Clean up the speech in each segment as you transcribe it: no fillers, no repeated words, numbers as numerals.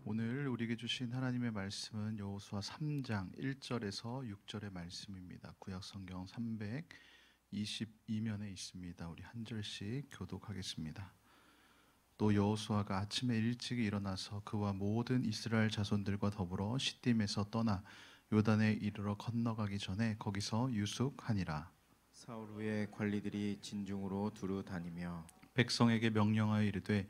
오늘 우리에게 주신 하나님의 말씀은 여호수아 3장 1절에서 6절의 말씀입니다. 구약 성경 322면에 있습니다. 우리 한 절씩 교독하겠습니다. 또 여호수아가 아침에 일찍 일어나서 그와 모든 이스라엘 자손들과 더불어 시딤에서 떠나 요단에 이르러 건너가기 전에 거기서 유숙하니라. 사울 후에 관리들이 진중으로 두루 다니며 백성에게 명령하여 이르되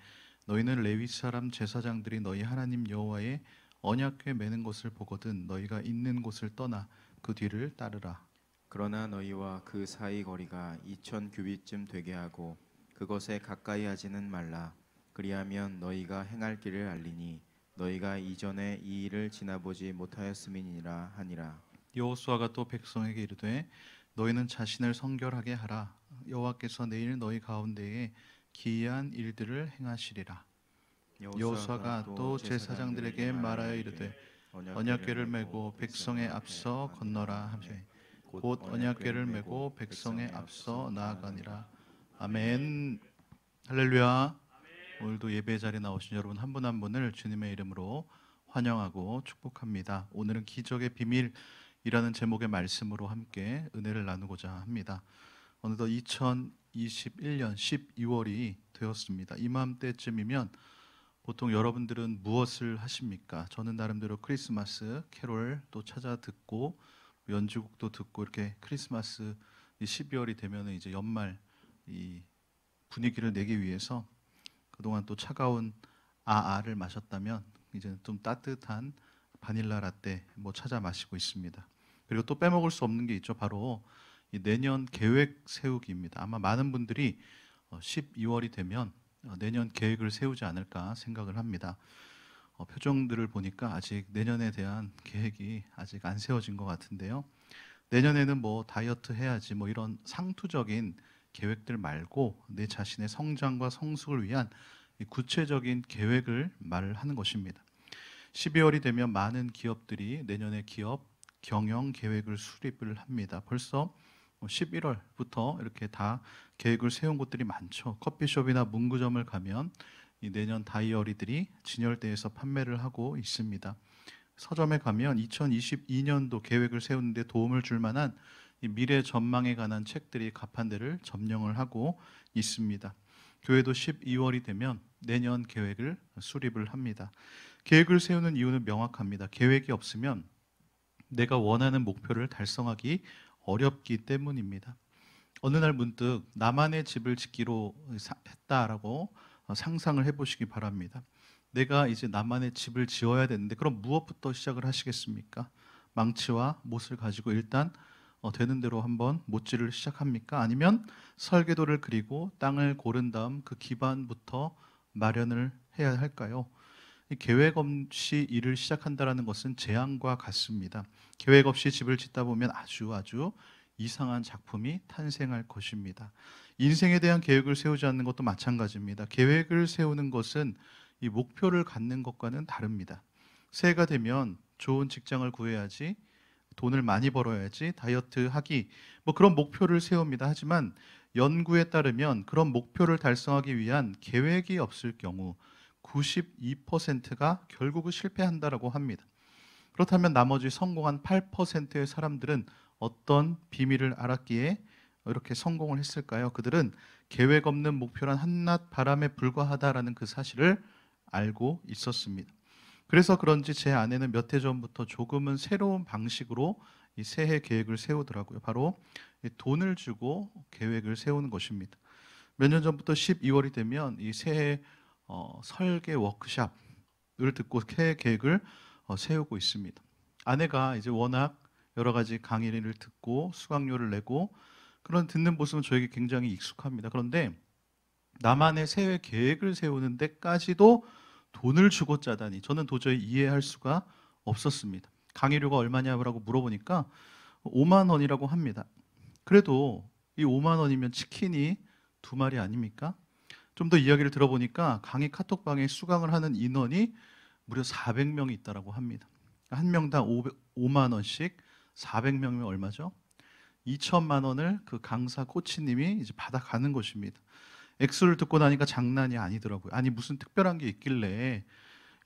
너희는 레위 사람 제사장들이 너희 하나님 여호와의 언약궤 매는 것을 보거든 너희가 있는 곳을 떠나 그 뒤를 따르라. 그러나 너희와 그 사이 거리가 2000 규빗쯤 되게 하고 그것에 가까이 하지는 말라. 그리하면 너희가 행할 길을 알리니 너희가 이전에 이 일을 지나보지 못하였음이니라 하니라. 여호수아가 또 백성에게 이르되 너희는 자신을 성결하게 하라. 여호와께서 내일 너희 가운데에 기이한 일들을 행하시리라. 여호수아가 또 제사장들에게 말하여 이르되 언약궤를 메고 백성의 앞서 건너라 하매 곧 언약궤를 메고 백성의 앞서 나아가니라. 아멘. 할렐루야. 오늘도 예배 자리에 나오신 여러분 한 분 한 분을 주님의 이름으로 환영하고 축복합니다. 오늘은 기적의 비밀이라는 제목의 말씀으로 함께 은혜를 나누고자 합니다. 어느덧 2021년 12월이 되었습니다. 이맘때쯤이면 보통 여러분들은 무엇을 하십니까? 저는 나름대로 크리스마스 캐롤 또 찾아 듣고 연주곡도 듣고 이렇게 크리스마스 12월이 되면 이제 연말 이 분위기를 내기 위해서 그동안 또 차가운 아아를 마셨다면 이제는 좀 따뜻한 바닐라 라떼 뭐 찾아 마시고 있습니다. 그리고 또 빼먹을 수 없는 게 있죠. 바로 이 내년 계획 세우기입니다. 아마 많은 분들이 12월이 되면 내년 계획을 세우지 않을까 생각을 합니다. 표정들을 보니까 아직 내년에 대한 계획이 아직 안 세워진 것 같은데요. 내년에는 뭐 다이어트 해야지 뭐 이런 상투적인 계획들 말고 내 자신의 성장과 성숙을 위한 구체적인 계획을 말을 하는 것입니다. 12월이 되면 많은 기업들이 내년의 기업 경영 계획을 수립을 합니다. 벌써 11월부터 이렇게 다 계획을 세운 곳들이 많죠. 커피숍이나 문구점을 가면 이 내년 다이어리들이 진열대에서 판매를 하고 있습니다. 서점에 가면 2022년도 계획을 세우는데 도움을 줄 만한 이 미래 전망에 관한 책들이 가판대를 점령을 하고 있습니다. 교회도 12월이 되면 내년 계획을 수립을 합니다. 계획을 세우는 이유는 명확합니다. 계획이 없으면 내가 원하는 목표를 달성하기 어렵기 때문입니다. 어느 날 문득 나만의 집을 짓기로 했다라고 상상을 해보시기 바랍니다. 내가 이제 나만의 집을 지어야 되는데 그럼 무엇부터 시작을 하시겠습니까? 망치와 못을 가지고 일단 되는 대로 한번 못질을 시작합니까? 아니면 설계도를 그리고 땅을 고른 다음 그 기반부터 마련을 해야 할까요? 계획 없이 일을 시작한다는 것은 재앙과 같습니다. 계획 없이 집을 짓다 보면 아주 이상한 작품이 탄생할 것입니다. 인생에 대한 계획을 세우지 않는 것도 마찬가지입니다. 계획을 세우는 것은 이 목표를 갖는 것과는 다릅니다. 새해가 되면 좋은 직장을 구해야지, 돈을 많이 벌어야지, 다이어트 하기 뭐 그런 목표를 세웁니다. 하지만 연구에 따르면 그런 목표를 달성하기 위한 계획이 없을 경우 92%가 결국은 실패한다라고 합니다. 그렇다면 나머지 성공한 8%의 사람들은 어떤 비밀을 알았기에 이렇게 성공을 했을까요? 그들은 계획 없는 목표란 한낱 바람에 불과하다라는 그 사실을 알고 있었습니다. 그래서 그런지 제 아내는 몇 해 전부터 조금은 새로운 방식으로 이 새해 계획을 세우더라고요. 바로 돈을 주고 계획을 세우는 것입니다. 몇 년 전부터 12월이 되면 이 새해 설계 워크숍을 듣고 새해 계획을 세우고 있습니다. 아내가 이제 워낙 여러 가지 강의를 듣고 수강료를 내고 그런 듣는 모습은 저에게 굉장히 익숙합니다. 그런데 나만의 새해 계획을 세우는 데까지도 돈을 주고 짜다니 저는 도저히 이해할 수가 없었습니다. 강의료가 얼마냐고 물어보니까 5만 원이라고 합니다. 그래도 이 5만 원이면 치킨이 2마리 아닙니까? 좀 더 이야기를 들어보니까 강의 카톡방에 수강을 하는 인원이 무려 400명이 있다고 합니다. 한 명당 5만 원씩 400명이면 얼마죠? 2천만 원을 그 강사 코치님이 이제 받아가는 것입니다. 액수를 듣고 나니까 장난이 아니더라고요. 아니 무슨 특별한 게 있길래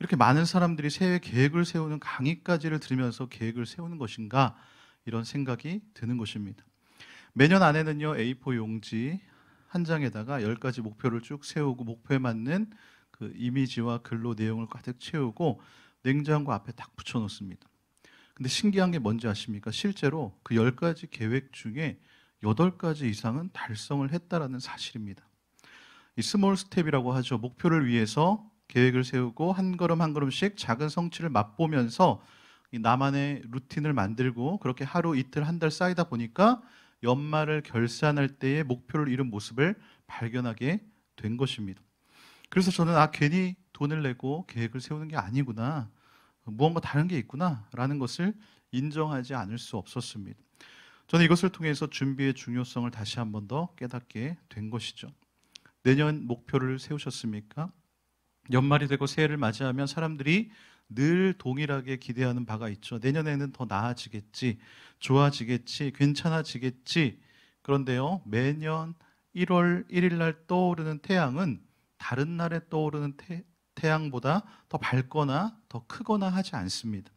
이렇게 많은 사람들이 새해 계획을 세우는 강의까지를 들으면서 계획을 세우는 것인가, 이런 생각이 드는 것입니다. 매년 안에는요, A4 용지 한 장에다가 10가지 목표를 쭉 세우고 목표에 맞는 그 이미지와 글로 내용을 가득 채우고 냉장고 앞에 딱 붙여 놓습니다. 근데 신기한 게 뭔지 아십니까? 실제로 그 10가지 계획 중에 8가지 이상은 달성을 했다라는 사실입니다. 이 스몰 스텝이라고 하죠. 목표를 위해서 계획을 세우고 한 걸음 한 걸음씩 작은 성취를 맛보면서 이 나만의 루틴을 만들고 그렇게 하루 이틀 한 달 쌓이다 보니까 연말을 결산할 때의 목표를 이룬 모습을 발견하게 된 것입니다. 그래서 저는 괜히 돈을 내고 계획을 세우는 게 아니구나, 무언가 다른 게 있구나 라는 것을 인정하지 않을 수 없었습니다. 저는 이것을 통해서 준비의 중요성을 다시 한 번 더 깨닫게 된 것이죠. 내년 목표를 세우셨습니까? 연말이 되고 새해를 맞이하면 사람들이 늘 동일하게 기대하는 바가 있죠. 내년에는 더 나아지겠지, 좋아지겠지, 괜찮아지겠지. 그런데요, 매년 1월 1일 날 떠오르는 태양은 다른 날에 떠오르는 태양보다 더 밝거나 더 크거나 하지 않습니다.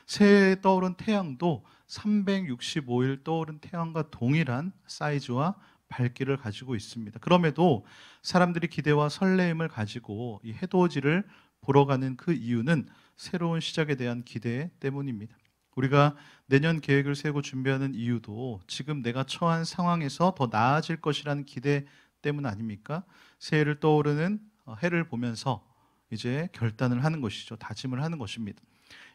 새해에 떠오른 태양도 365일 떠오른 태양과 동일한 사이즈와 밝기를 가지고 있습니다. 그럼에도 사람들이 기대와 설레임을 가지고 이 해돋이를 보러 가는 그 이유는 새로운 시작에 대한 기대 때문입니다. 우리가 내년 계획을 세우고 준비하는 이유도 지금 내가 처한 상황에서 더 나아질 것이라는 기대 때문 아닙니까? 새해를 떠오르는 해를 보면서 이제 결단을 하는 것이죠. 다짐을 하는 것입니다.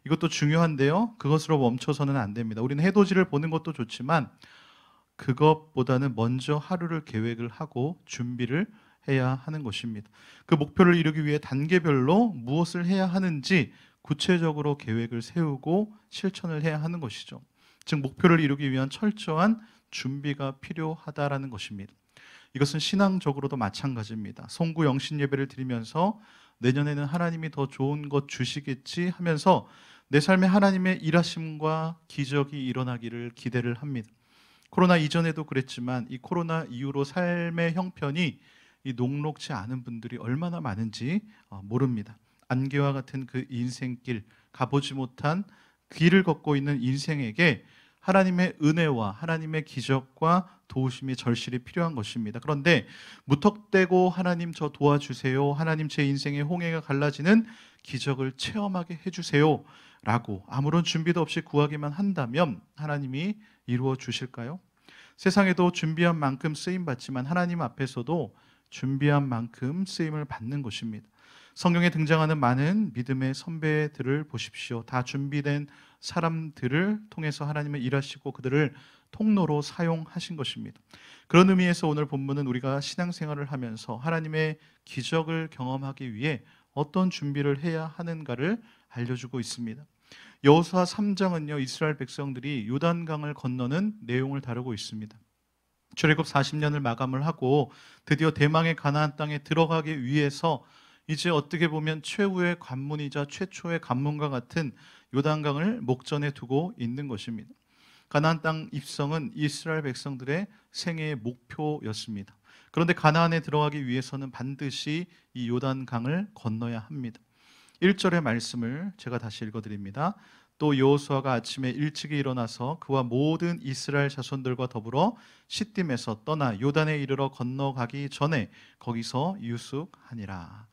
이것도 중요한데요, 그것으로 멈춰서는 안 됩니다. 우리는 해돋이를 보는 것도 좋지만 그것보다는 먼저 하루를 계획을 하고 준비를 해야 하는 것입니다. 그 목표를 이루기 위해 단계별로 무엇을 해야 하는지 구체적으로 계획을 세우고 실천을 해야 하는 것이죠. 즉 목표를 이루기 위한 철저한 준비가 필요하다라는 것입니다. 이것은 신앙적으로도 마찬가지입니다. 송구 영신 예배를 드리면서 내년에는 하나님이 더 좋은 것 주시겠지 하면서 내 삶에 하나님의 일하심과 기적이 일어나기를 기대를 합니다. 코로나 이전에도 그랬지만 이 코로나 이후로 삶의 형편이 이 녹록지 않은 분들이 얼마나 많은지 모릅니다. 안개와 같은 그 인생길, 가보지 못한 길을 걷고 있는 인생에게 하나님의 은혜와 하나님의 기적과 도우심이 절실히 필요한 것입니다. 그런데 무턱대고 하나님 저 도와주세요, 하나님 제 인생의 홍해가 갈라지는 기적을 체험하게 해주세요 라고 아무런 준비도 없이 구하기만 한다면 하나님이 이루어 주실까요? 세상에도 준비한 만큼 쓰임받지만 하나님 앞에서도 준비한 만큼 쓰임을 받는 것입니다. 성경에 등장하는 많은 믿음의 선배들을 보십시오. 다 준비된 사람들을 통해서 하나님은 일하시고 그들을 통로로 사용하신 것입니다. 그런 의미에서 오늘 본문은 우리가 신앙생활을 하면서 하나님의 기적을 경험하기 위해 어떤 준비를 해야 하는가를 알려주고 있습니다. 여호수아 3장은요, 이스라엘 백성들이 요단강을 건너는 내용을 다루고 있습니다. 출애굽 40년을 마감을 하고 드디어 대망의 가나안 땅에 들어가기 위해서 이제 어떻게 보면 최후의 관문이자 최초의 관문과 같은 요단강을 목전에 두고 있는 것입니다. 가나안 땅 입성은 이스라엘 백성들의 생애의 목표였습니다. 그런데 가나안에 들어가기 위해서는 반드시 이 요단강을 건너야 합니다. 1절의 말씀을 제가 다시 읽어드립니다. 또 여호수아가 아침에 일찍이 일어나서 그와 모든 이스라엘 자손들과 더불어 시딤에서 떠나 요단에 이르러 건너가기 전에 거기서 유숙하니라.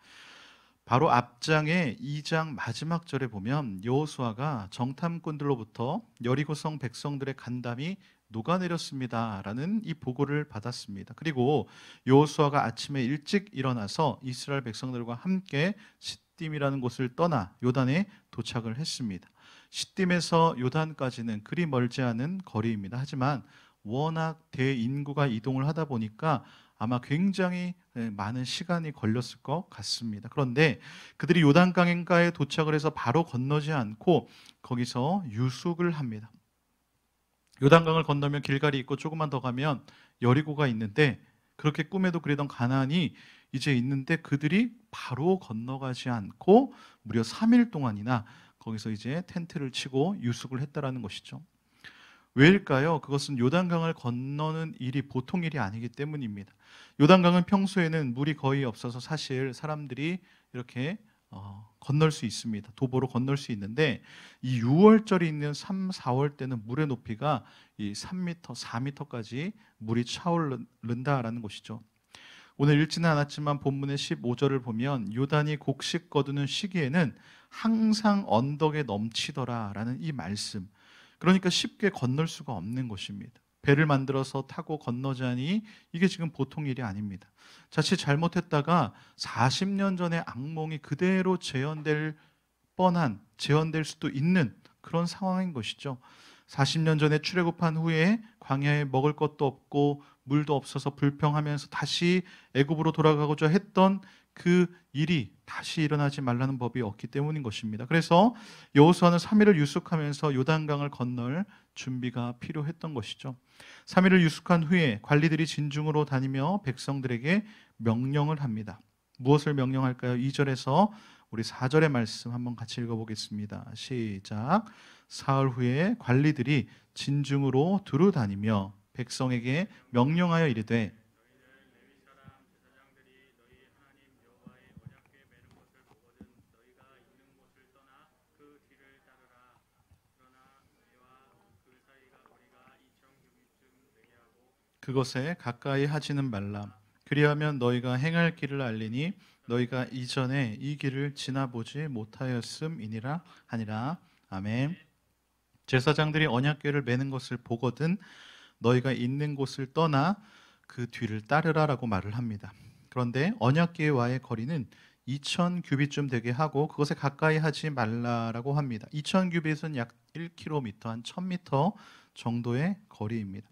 바로 앞장의 2장 마지막 절에 보면 여호수아가 정탐꾼들로부터 여리고성 백성들의 간담이 녹아내렸습니다라는 이 보고를 받았습니다. 그리고 여호수아가 아침에 일찍 일어나서 이스라엘 백성들과 함께 시딤이라는 곳을 떠나 요단에 도착을 했습니다. 시딤에서 요단까지는 그리 멀지 않은 거리입니다. 하지만 워낙 대인구가 이동을 하다 보니까 아마 굉장히 많은 시간이 걸렸을 것 같습니다. 그런데 그들이 요단강가에 도착을 해서 바로 건너지 않고 거기서 유숙을 합니다. 요단강을 건너면 길갈이 있고 조금만 더 가면 여리고가 있는데 그렇게 꿈에도 그리던 가나안이 이제 있는데 그들이 바로 건너가지 않고 무려 3일 동안이나 거기서 이제 텐트를 치고 유숙을 했다라는 것이죠. 왜일까요? 그것은 요단강을 건너는 일이 보통 일이 아니기 때문입니다. 요단강은 평소에는 물이 거의 없어서 사실 사람들이 이렇게 건널 수 있습니다. 도보로 건널 수 있는데 이 6월절이 있는 3, 4월 때는 물의 높이가 이 3m, 4m까지 물이 차오른다라는 것이죠. 오늘 읽지는 않았지만 본문의 15절을 보면 요단이 곡식 거두는 시기에는 항상 언덕에 넘치더라라는 이 말씀. 그러니까 쉽게 건널 수가 없는 것입니다. 배를 만들어서 타고 건너자니 이게 지금 보통 일이 아닙니다. 자칫 잘못했다가 40년 전의 악몽이 그대로 재현될 수도 있는 그런 상황인 것이죠. 40년 전에 출애굽한 후에 광야에 먹을 것도 없고 물도 없어서 불평하면서 다시 애굽으로 돌아가고자 했던 그 일이 다시 일어나지 말라는 법이 없기 때문인 것입니다. 그래서 여호수아는 3일을 유숙하면서 요단강을 건널 준비가 필요했던 것이죠. 3일을 유숙한 후에 관리들이 진중으로 다니며 백성들에게 명령을 합니다. 무엇을 명령할까요? 2절에서 우리 4절의 말씀 한번 같이 읽어보겠습니다. 시작. 사흘 후에 관리들이 진중으로 두루 다니며 백성에게 명령하여 이르되 그것에 가까이 하지는 말라. 그리하면 너희가 행할 길을 알리니 너희가 이전에 이 길을 지나보지 못하였음이니라 하니라. 아멘. 제사장들이 언약궤를 매는 것을 보거든 너희가 있는 곳을 떠나 그 뒤를 따르라라고 말을 합니다. 그런데 언약궤와의 거리는 2000 규빗쯤 되게 하고 그것에 가까이 하지 말라라고 합니다. 2000 규빗은 약 1km, 한 1000m 정도의 거리입니다.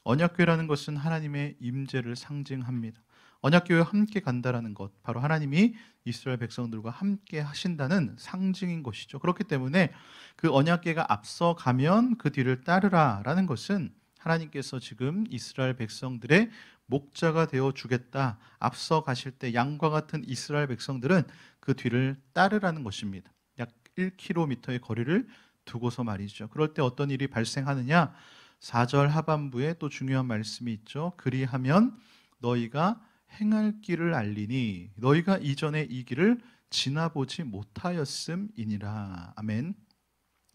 언약궤라는 것은 하나님의 임재를 상징합니다. 언약궤와 함께 간다라는 것, 바로 하나님이 이스라엘 백성들과 함께 하신다는 상징인 것이죠. 그렇기 때문에 그 언약궤가 앞서 가면 그 뒤를 따르라라는 것은 하나님께서 지금 이스라엘 백성들의 목자가 되어 주겠다. 앞서 가실 때 양과 같은 이스라엘 백성들은 그 뒤를 따르라는 것입니다. 약 1km의 거리를 두고서 말이죠. 그럴 때 어떤 일이 발생하느냐? 4절 하반부에 또 중요한 말씀이 있죠. 그리하면 너희가 행할 길을 알리니 너희가 이전에 이 길을 지나보지 못하였음이니라. 아멘.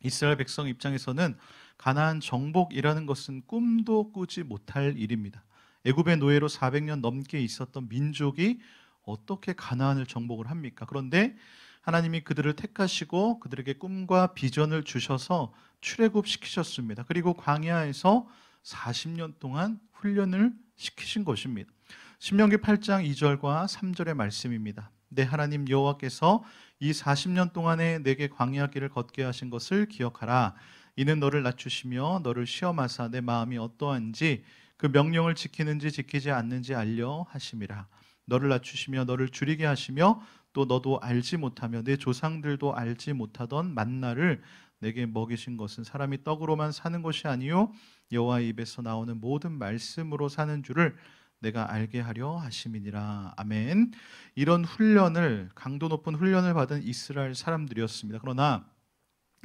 이스라엘 백성 입장에서는 가나안 정복이라는 것은 꿈도 꾸지 못할 일입니다. 애굽의 노예로 400년 넘게 있었던 민족이 어떻게 가나안을 정복을 합니까? 그런데 하나님이 그들을 택하시고 그들에게 꿈과 비전을 주셔서 출애굽시키셨습니다. 그리고 광야에서 40년 동안 훈련을 시키신 것입니다. 신명기 8장 2절과 3절의 말씀입니다. 내 하나님 여호와께서 이 40년 동안에 내게 광야 길을 걷게 하신 것을 기억하라. 이는 너를 낮추시며 너를 시험하사 내 마음이 어떠한지 그 명령을 지키는지 지키지 않는지 알려 하심이라. 너를 낮추시며 너를 줄이게 하시며 또 너도 알지 못하며 내 조상들도 알지 못하던 만나를 내게 먹이신 것은 사람이 떡으로만 사는 것이 아니요 여호와의 입에서 나오는 모든 말씀으로 사는 줄을 내가 알게 하려 하심이니라. 아멘. 이런 훈련을, 강도 높은 훈련을 받은 이스라엘 사람들이었습니다. 그러나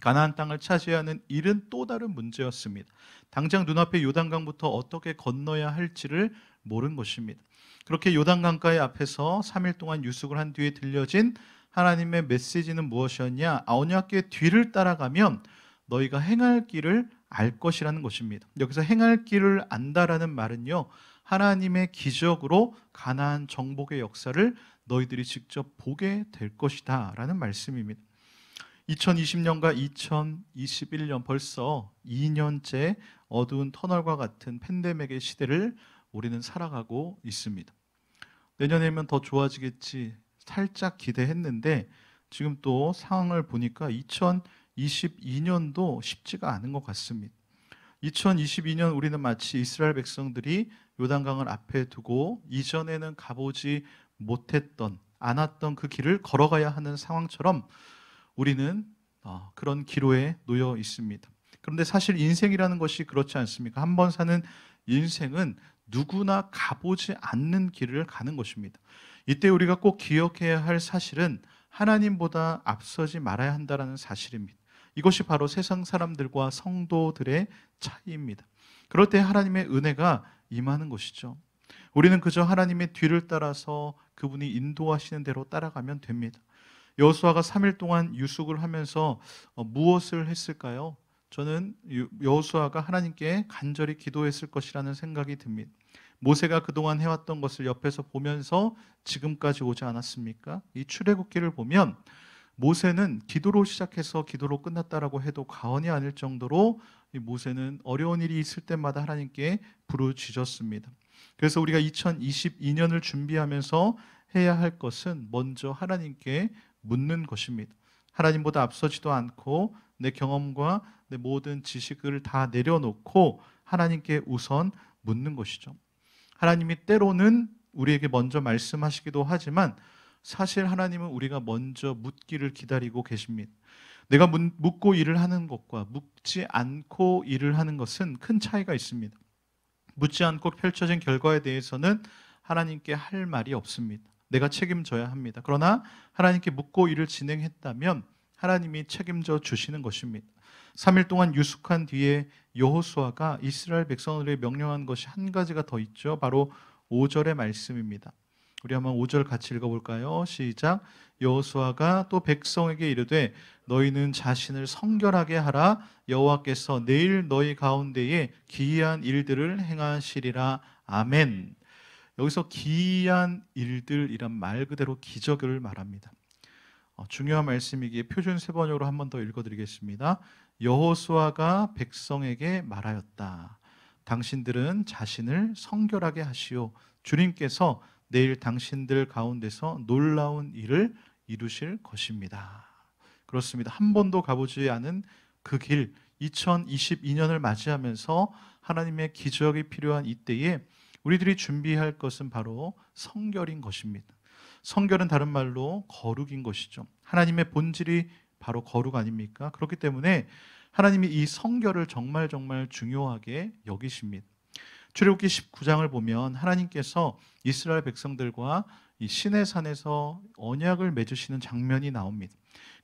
가나안 땅을 차지해야 하는 일은 또 다른 문제였습니다. 당장 눈앞에 요단강부터 어떻게 건너야 할지를 모른 것입니다. 그렇게 요단강가의 앞에서 3일 동안 유숙을 한 뒤에 들려진 하나님의 메시지는 무엇이었냐? 언약궤 뒤를 따라가면 너희가 행할 길을 알 것이라는 것입니다. 여기서 행할 길을 안다라는 말은요, 하나님의 기적으로 가나안 정복의 역사를 너희들이 직접 보게 될 것이다 라는 말씀입니다. 2020년과 2021년 벌써 2년째 어두운 터널과 같은 팬데믹의 시대를 우리는 살아가고 있습니다. 내년이면 더 좋아지겠지 살짝 기대했는데 지금 또 상황을 보니까 2022년도 쉽지가 않은 것 같습니다. 2022년 우리는 마치 이스라엘 백성들이 요단강을 앞에 두고 이전에는 가보지 못했던, 않았던 그 길을 걸어가야 하는 상황처럼 우리는 그런 기로에 놓여 있습니다. 그런데 사실 인생이라는 것이 그렇지 않습니까? 한 번 사는 인생은 누구나 가보지 않는 길을 가는 것입니다. 이때 우리가 꼭 기억해야 할 사실은 하나님보다 앞서지 말아야 한다는 사실입니다. 이것이 바로 세상 사람들과 성도들의 차이입니다. 그럴 때 하나님의 은혜가 임하는 것이죠. 우리는 그저 하나님의 뒤를 따라서 그분이 인도하시는 대로 따라가면 됩니다. 여호수아가 3일 동안 유숙을 하면서 무엇을 했을까요? 저는 여호수아가 하나님께 간절히 기도했을 것이라는 생각이 듭니다. 모세가 그동안 해왔던 것을 옆에서 보면서 지금까지 오지 않았습니까? 이 출애굽기를 보면 모세는 기도로 시작해서 기도로 끝났다라고 해도 과언이 아닐 정도로 이 모세는 어려운 일이 있을 때마다 하나님께 부르짖었습니다. 그래서 우리가 2022년을 준비하면서 해야 할 것은 먼저 하나님께 묻는 것입니다. 하나님보다 앞서지도 않고 내 경험과 내 모든 지식을 다 내려놓고 하나님께 우선 묻는 것이죠. 하나님이 때로는 우리에게 먼저 말씀하시기도 하지만 사실 하나님은 우리가 먼저 묻기를 기다리고 계십니다. 내가 묻고 일을 하는 것과 묻지 않고 일을 하는 것은 큰 차이가 있습니다. 묻지 않고 펼쳐진 결과에 대해서는 하나님께 할 말이 없습니다. 내가 책임져야 합니다. 그러나 하나님께 묻고 일을 진행했다면 하나님이 책임져 주시는 것입니다. 3일 동안 유숙한 뒤에 여호수아가 이스라엘 백성들에게 명령한 것이 한 가지가 더 있죠. 바로 5절의 말씀입니다. 우리 한번 5절 같이 읽어볼까요? 시작. 여호수아가 또 백성에게 이르되 너희는 자신을 성결하게 하라. 여호와께서 내일 너희 가운데에 기이한 일들을 행하시리라. 아멘. 여기서 기이한 일들이란 말 그대로 기적을 말합니다. 중요한 말씀이기에 표준 세번역으로 한 번 더 읽어드리겠습니다. 여호수아가 백성에게 말하였다. 당신들은 자신을 성결하게 하시오. 주님께서 내일 당신들 가운데서 놀라운 일을 이루실 것입니다. 그렇습니다. 한 번도 가보지 않은 그 길, 2022년을 맞이하면서 하나님의 기적이 필요한 이때에 우리들이 준비할 것은 바로 성결인 것입니다. 성결은 다른 말로 거룩인 것이죠. 하나님의 본질이 바로 거룩 아닙니까? 그렇기 때문에 하나님이 이 성결을 정말 중요하게 여기십니다. 출애굽기 19장을 보면 하나님께서 이스라엘 백성들과 이 시내산에서 언약을 맺으시는 장면이 나옵니다.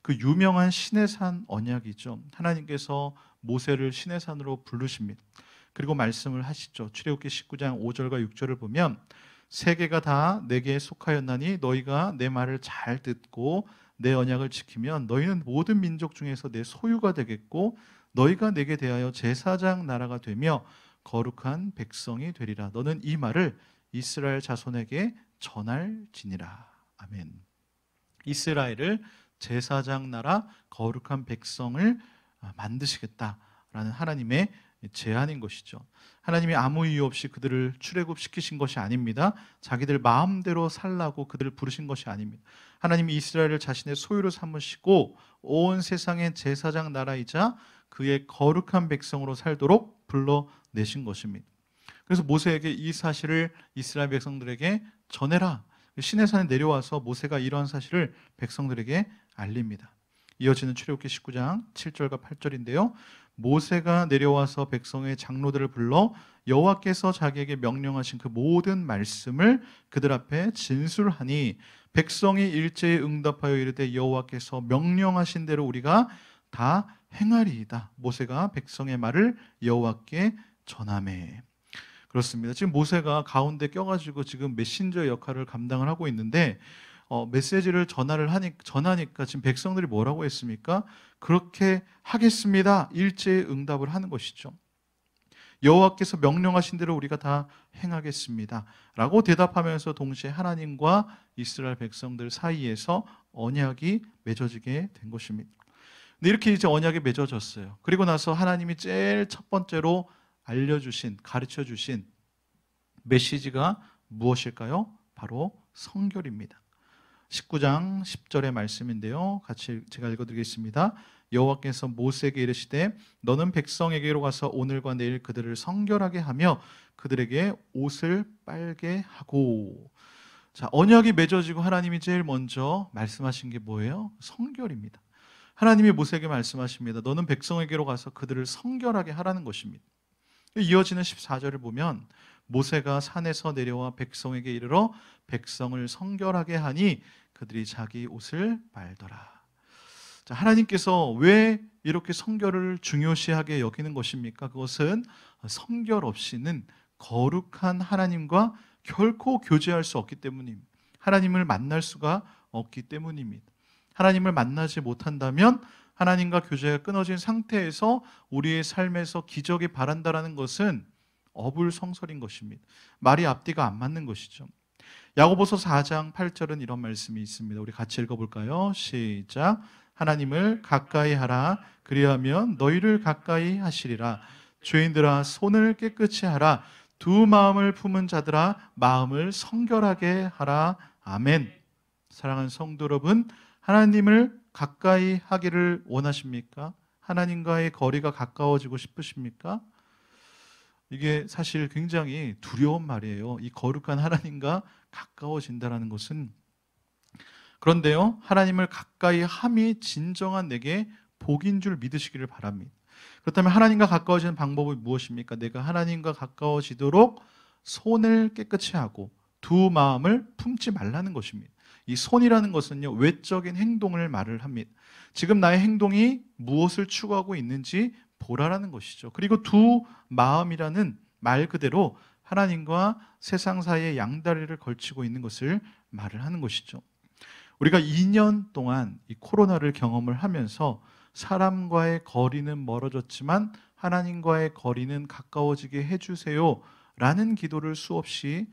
그 유명한 시내산 언약이죠. 하나님께서 모세를 시내산으로 부르십니다. 그리고 말씀을 하시죠. 출애굽기 19장 5절과 6절을 보면 세계가 다 내게 속하였나니 너희가 내 말을 잘 듣고 내 언약을 지키면 너희는 모든 민족 중에서 내 소유가 되겠고 너희가 내게 대하여 제사장 나라가 되며 거룩한 백성이 되리라. 너는 이 말을 이스라엘 자손에게 전할지니라. 아멘. 이스라엘을 제사장 나라 거룩한 백성을 만드시겠다라는 하나님의 제안인 것이죠. 하나님이 아무 이유 없이 그들을 출애굽시키신 것이 아닙니다. 자기들 마음대로 살라고 그들을 부르신 것이 아닙니다. 하나님이 이스라엘을 자신의 소유로 삼으시고 온 세상의 제사장 나라이자 그의 거룩한 백성으로 살도록 불러내신 것입니다. 그래서 모세에게 이 사실을 이스라엘 백성들에게 전해라. 시내산에 내려와서 모세가 이러한 사실을 백성들에게 알립니다. 이어지는 출애굽기 19장 7절과 8절인데요. 모세가 내려와서 백성의 장로들을 불러 여호와께서 자기에게 명령하신 그 모든 말씀을 그들 앞에 진술하니 백성이 일제히 응답하여 이르되 여호와께서 명령하신 대로 우리가 다 행하리이다. 모세가 백성의 말을 여호와께 전하매. 그렇습니다. 지금 모세가 가운데 껴가지고 지금 메신저 역할을 감당을 하고 있는데 메시지를 전하니까 지금 백성들이 뭐라고 했습니까? 그렇게 하겠습니다. 일제히 응답을 하는 것이죠. 여호와께서 명령하신 대로 우리가 다 행하겠습니다. 라고 대답하면서 동시에 하나님과 이스라엘 백성들 사이에서 언약이 맺어지게 된 것입니다. 근데 이렇게 이제 언약이 맺어졌어요. 그리고 나서 하나님이 제일 첫 번째로 가르쳐 주신 메시지가 무엇일까요? 바로 성결입니다. 19장 10절의 말씀인데요. 같이 제가 읽어드리겠습니다. 여호와께서 모세에게 이르시되 너는 백성에게로 가서 오늘과 내일 그들을 성결하게 하며 그들에게 옷을 빨게 하고. 자, 언약이 맺어지고 하나님이 제일 먼저 말씀하신 게 뭐예요? 성결입니다. 하나님이 모세에게 말씀하십니다. 너는 백성에게로 가서 그들을 성결하게 하라는 것입니다. 이어지는 14절을 보면 모세가 산에서 내려와 백성에게 이르러 백성을 성결하게 하니 그들이 자기 옷을 빨더라. 자, 하나님께서 왜 이렇게 성결을 중요시하게 여기는 것입니까? 그것은 성결 없이는 거룩한 하나님과 결코 교제할 수 없기 때문입니다. 하나님을 만날 수가 없기 때문입니다. 하나님을 만나지 못한다면 하나님과 교제가 끊어진 상태에서 우리의 삶에서 기적이 바란다라는 것은 어불성설인 것입니다. 말이 앞뒤가 안 맞는 것이죠. 야고보서 4장 8절은 이런 말씀이 있습니다. 우리 같이 읽어볼까요? 시작. 하나님을 가까이 하라. 그리하면 너희를 가까이 하시리라. 죄인들아 손을 깨끗이 하라. 두 마음을 품은 자들아 마음을 성결하게 하라. 아멘. 사랑하는 성도 여러분, 하나님을 가까이 하기를 원하십니까? 하나님과의 거리가 가까워지고 싶으십니까? 이게 사실 굉장히 두려운 말이에요. 이 거룩한 하나님과 가까워진다는 것은. 그런데요, 하나님을 가까이 함이 진정한 내게 복인 줄 믿으시기를 바랍니다. 그렇다면 하나님과 가까워지는 방법이 무엇입니까? 내가 하나님과 가까워지도록 손을 깨끗이 하고 두 마음을 품지 말라는 것입니다. 이 손이라는 것은요, 외적인 행동을 말을 합니다. 지금 나의 행동이 무엇을 추구하고 있는지 보라라는 것이죠. 그리고 두 마음이라는 말 그대로 하나님과 세상 사이의 양다리를 걸치고 있는 것을 말을 하는 것이죠. 우리가 2년 동안 이 코로나를 경험을 하면서 사람과의 거리는 멀어졌지만 하나님과의 거리는 가까워지게 해주세요 라는 기도를 수없이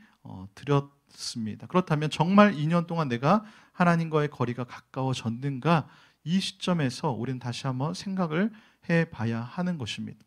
드렸습니다. 그렇다면 정말 2년 동안 내가 하나님과의 거리가 가까워졌는가, 이 시점에서 우리는 다시 한번 생각을 해봐야 하는 것입니다.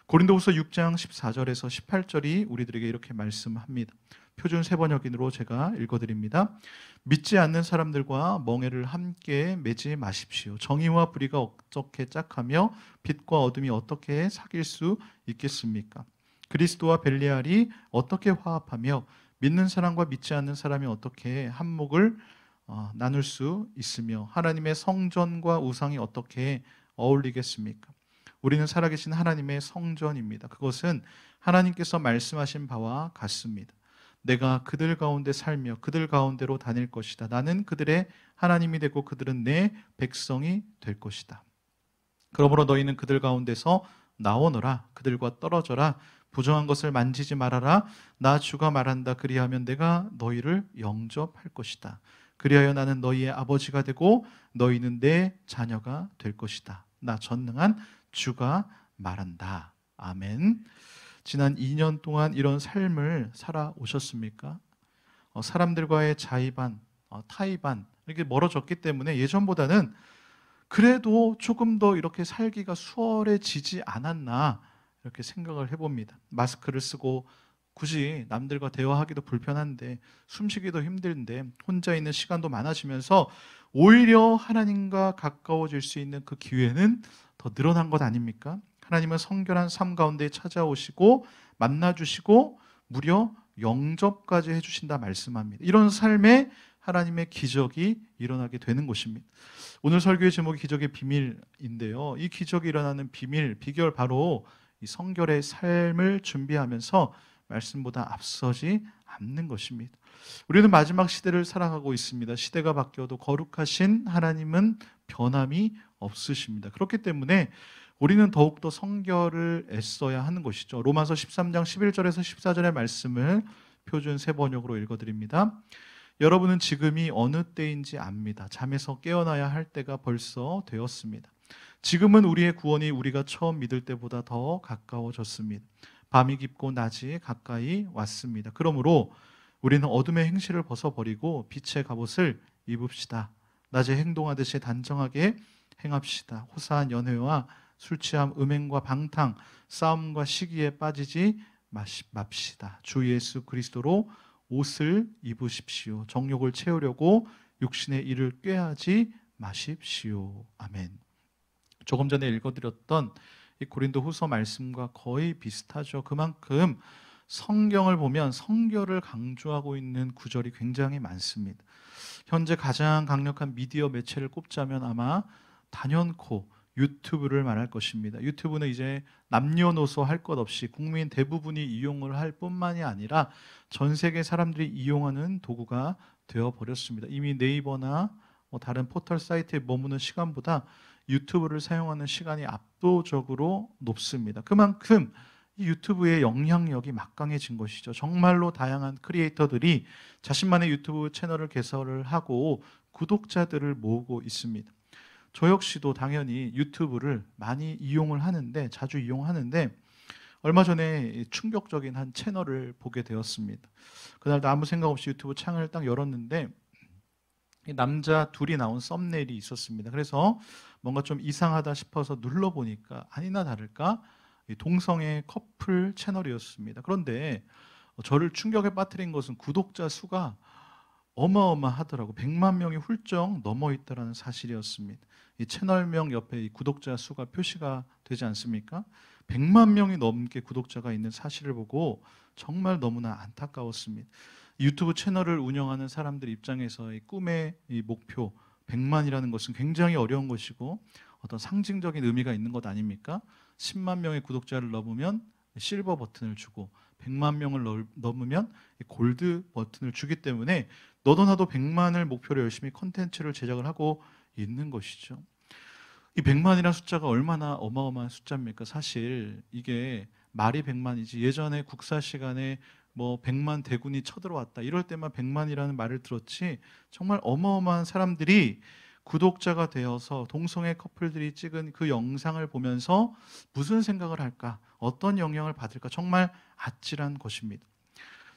고린도후서 6장 14절에서 18절이 우리들에게 이렇게 말씀합니다. 표준 세번역인으로 제가 읽어드립니다. 믿지 않는 사람들과 멍에를 함께 매지 마십시오. 정의와 불의가 어떻게 짝하며 빛과 어둠이 어떻게 사귈 수 있겠습니까? 그리스도와 벨리알이 어떻게 화합하며 믿는 사람과 믿지 않는 사람이 어떻게 한몫을 나눌 수 있으며 하나님의 성전과 우상이 어떻게 어울리겠습니까? 우리는 살아계신 하나님의 성전입니다. 그것은 하나님께서 말씀하신 바와 같습니다. 내가 그들 가운데 살며 그들 가운데로 다닐 것이다. 나는 그들의 하나님이 되고 그들은 내 백성이 될 것이다. 그러므로 너희는 그들 가운데서 나오너라. 그들과 떨어져라. 부정한 것을 만지지 말아라. 나 주가 말한다. 그리하면 내가 너희를 영접할 것이다. 그리하여 나는 너희의 아버지가 되고 너희는 내 자녀가 될 것이다. 나 전능한 주가 말한다. 아멘. 지난 2년 동안 이런 삶을 살아오셨습니까? 사람들과의 자의반, 타의반 이렇게 멀어졌기 때문에 예전보다는 그래도 조금 더 이렇게 살기가 수월해지지 않았나 이렇게 생각을 해봅니다. 마스크를 쓰고 굳이 남들과 대화하기도 불편한데 숨쉬기도 힘든데 혼자 있는 시간도 많아지면서 오히려 하나님과 가까워질 수 있는 그 기회는 더 늘어난 것 아닙니까? 하나님은 성결한 삶 가운데 찾아오시고 만나주시고 무려 영접까지 해주신다 말씀합니다. 이런 삶에 하나님의 기적이 일어나게 되는 것입니다. 오늘 설교의 제목이 기적의 비밀인데요. 이 기적이 일어나는 비결 바로 이 성결의 삶을 준비하면서 말씀보다 앞서지 않는 것입니다. 우리는 마지막 시대를 살아가고 있습니다. 시대가 바뀌어도 거룩하신 하나님은 변함이 없으십니다. 그렇기 때문에 우리는 더욱더 성결을 애써야 하는 것이죠. 로마서 13장 11절에서 14절의 말씀을 표준 세번역으로 읽어드립니다. 여러분은 지금이 어느 때인지 압니다. 잠에서 깨어나야 할 때가 벌써 되었습니다. 지금은 우리의 구원이 우리가 처음 믿을 때보다 더 가까워졌습니다. 밤이 깊고 낮이 가까이 왔습니다. 그러므로 우리는 어둠의 행실을 벗어버리고 빛의 갑옷을 입읍시다. 낮에 행동하듯이 단정하게 행합시다. 호사한 연회와 술 취함, 음행과 방탕, 싸움과 시기에 빠지지 맙시다. 주 예수 그리스도로 옷을 입으십시오. 정욕을 채우려고 육신의 일을 꾀하지 마십시오. 아멘. 조금 전에 읽어드렸던 이 고린도 후서 말씀과 거의 비슷하죠. 그만큼 성경을 보면 성결을 강조하고 있는 구절이 굉장히 많습니다. 현재 가장 강력한 미디어 매체를 꼽자면 아마 단연코 유튜브를 말할 것입니다. 유튜브는 이제 남녀노소 할 것 없이 국민 대부분이 이용을 할 뿐만이 아니라 전 세계 사람들이 이용하는 도구가 되어버렸습니다. 이미 네이버나 다른 포털 사이트에 머무는 시간보다 유튜브를 사용하는 시간이 압도적으로 높습니다. 그만큼 이 유튜브의 영향력이 막강해진 것이죠. 정말로 다양한 크리에이터들이 자신만의 유튜브 채널을 개설을 하고 구독자들을 모으고 있습니다. 저 역시도 당연히 유튜브를 많이 이용을 하는데, 자주 이용하는데, 얼마 전에 충격적인 한 채널을 보게 되었습니다. 그날도 아무 생각 없이 유튜브 창을 딱 열었는데 남자 둘이 나온 썸네일이 있었습니다. 그래서 뭔가 좀 이상하다 싶어서 눌러보니까 아니나 다를까 동성애 커플 채널이었습니다. 그런데 저를 충격에 빠뜨린 것은 구독자 수가 어마어마하더라고. 100만 명이 훌쩍 넘어 있다는 사실이었습니다. 이 채널명 옆에 이 구독자 수가 표시가 되지 않습니까? 100만 명이 넘게 구독자가 있는 사실을 보고 정말 너무나 안타까웠습니다. 유튜브 채널을 운영하는 사람들 입장에서 이 꿈의 이 목표 100만이라는 것은 굉장히 어려운 것이고 어떤 상징적인 의미가 있는 것 아닙니까? 10만 명의 구독자를 넘으면 실버 버튼을 주고 100만 명을 넘으면 골드 버튼을 주기 때문에 너도 나도 100만을 목표로 열심히 콘텐츠를 제작을 하고 있는 것이죠. 이 100만이라는 숫자가 얼마나 어마어마한 숫자입니까? 사실 이게 말이 100만이지 예전에 국사 시간에 뭐 100만 대군이 쳐들어왔다 이럴 때만 100만이라는 말을 들었지 정말 어마어마한 사람들이 구독자가 되어서 동성애 커플들이 찍은 그 영상을 보면서 무슨 생각을 할까? 어떤 영향을 받을까? 정말 아찔한 것입니다.